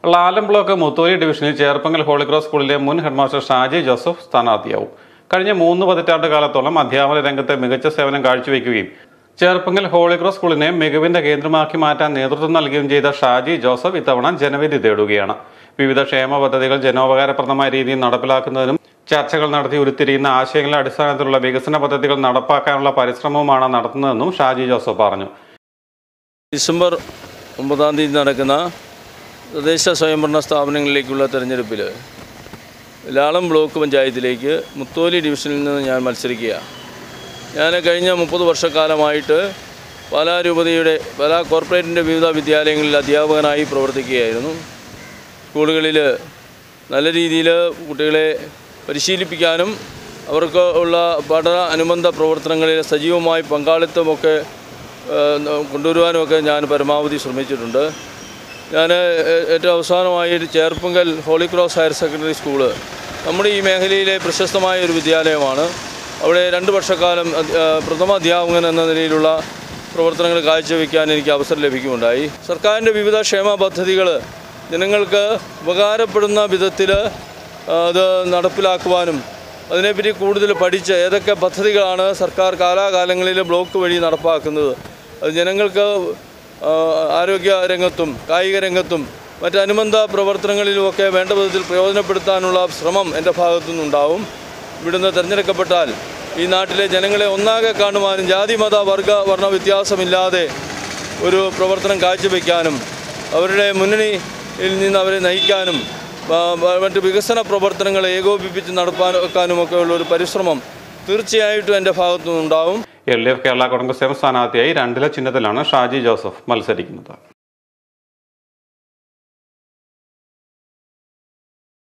Lalam block Mutholy ഡിവിഷനിൽ Cherpunkal holy cross സ്കൂളിലെ മുൻ ഹെഡ്മാസ്റ്റർ ഷാജി ജോസഫ് സ്ഥാനാർത്ഥിയാവും. കഴിഞ്ഞ 3 പതിറ്റാണ്ട് കാലത്തോളം അധ്യാപന രംഗത്ത് മികച്ച സേവനം കാഴ്ചവെക്കുകയും ചേർപ്പങ്കൽ ഹോളി ക്രോസ് സ്കൂളിനെ മികവിന്റെ കേന്ദ്രമാക്കി മാറ്റാൻ നേതൃത്വം നൽകുകയും ചെയ്ത ഷാജി ജോസഫ് ഇത്തവണ ജനവിധി തേടുകയാണ്. വിവിധ ക്ഷേമ പദ്ധതികൾ ജനോപകാരപ്രദമായ രീതിയിൽ നടപ്പിലാക്കുന്നതിനും ചർച്ചകൾ നടത്തി ഉരുത്തിരിയുന്ന ആശയങ്ങളുടെ അടിസ്ഥാനത്തിലുള്ള വികസന പദ്ധതികൾ നടപ്പാക്കാനുള്ള പരിശ്രമവുമാണ് നടത്തുന്നതെന്നും ഷാജി ജോസഫ് പറഞ്ഞു. ഡിസംബർ 9-ാം തീയതി നടക്കുന്ന തദ്ദേശ സ്വയംഭരണ സ്ഥാപനങ്ങളിലേക്കുള്ള തെരഞ്ഞെടുപ്പിൽ ലാളം ബ്ലോക്ക് പഞ്ചായത്തിലേക്ക് മുത്തോലി ഡിവിഷനിൽ നിന്ന് ഞാൻ മത്സരിക്കുകയാണ്. ഞാൻ കഴിഞ്ഞ 30 വർഷക്കാലമായിട്ട് പാലാ രൂപതയുടെ പാലാ കോർപ്പറേറ്റിൻ്റെ വിവിധ വിദ്യാലയങ്ങളിൽ അധ്യാപകനായി പ്രവർത്തിക്കുകയായിരുന്നു. സ്കൂളുകളിൽ നല്ല രീതിയിൽ കുട്ടികളെ പരിശീലിപ്പിക്കാനും അവർക്ക് ഉള്ള പഠന അനുബന്ധ പ്രവർത്തനങ്ങളിൽ സജീവമായി പങ്കാളിത്തമൊക്കെ കൊണ്ടുവരുവാനുമൊക്കെ ഞാൻ പരമാവധി ശ്രമിച്ചിട്ടുണ്ട്. ഞാൻ ഏറ്റവും അവസാനമായി Cherpunkal holy cross higher secondary school നമ്മുടെ ഈ മേഖലയിലെ പ്രശസ്തമായ ഒരു വിദ്യാലയമാണ്. അവിടെ 2 വർഷക്കാലം പ്രഥമ അധ്യാപകൻ എന്ന നിലയിലുള്ള പ്രവർത്തനങ്ങൾ കാഴ്ചവെക്കാൻ എനിക്ക് അവസരം ലഭിക്കുകയുണ്ടായി. സർക്കാരിൻ്റെ വിവിധ ക്ഷേമ പദ്ധതികൾ ജനങ്ങൾക്ക് ഉപകാരപ്പെടുന്ന വിധത്തിൽ അത് നടപ്പിലാക്കുവാനും അതിനെപ്പറ്റി കൂടുതൽ പഠിച്ച് ഏതൊക്കെ പദ്ധതികളാണ് സർക്കാർ കാലാകാലങ്ങളിൽ ബ്ലോക്ക് വഴി നടപ്പാക്കുന്നത്, അത് ജനങ്ങൾക്ക് ആരോഗ്യ രംഗത്തും കായിക രംഗത്തും മറ്റനുബന്ധ പ്രവർത്തനങ്ങളിലുമൊക്കെ വേണ്ട വിധത്തിൽ പ്രയോജനപ്പെടുത്താനുള്ള ശ്രമം എൻ്റെ ഭാഗത്തുനിന്നുണ്ടാവും. ഇവിടുന്ന് തിരഞ്ഞെടുക്കപ്പെട്ടാൽ ഈ നാട്ടിലെ ജനങ്ങളെ ഒന്നാകെ കാണുവാനും ജാതി മത വർഗ വർണ്ണ വ്യത്യാസമില്ലാതെ ഒരു പ്രവർത്തനം കാഴ്ചവെക്കാനും അവരുടെ മുന്നണിയിൽ നിന്ന് അവരെ നയിക്കാനും മറ്റ് വികസന പ്രവർത്തനങ്ങളെ ഏകോപിപ്പിച്ച് നടപ്പാക്കാനുമൊക്കെ ഉള്ള ഒരു പരിശ്രമം തീർച്ചയായിട്ടും എൻ്റെ ഭാഗത്തുനിന്നുണ്ടാവും. LDF കേരള കോൺഗ്രസ് സ്ഥാനാർത്ഥിയായി 2 ചിഹ്നത്തിലാണ് ഷാജി ജോസഫ് മത്സരിക്കുന്നത്.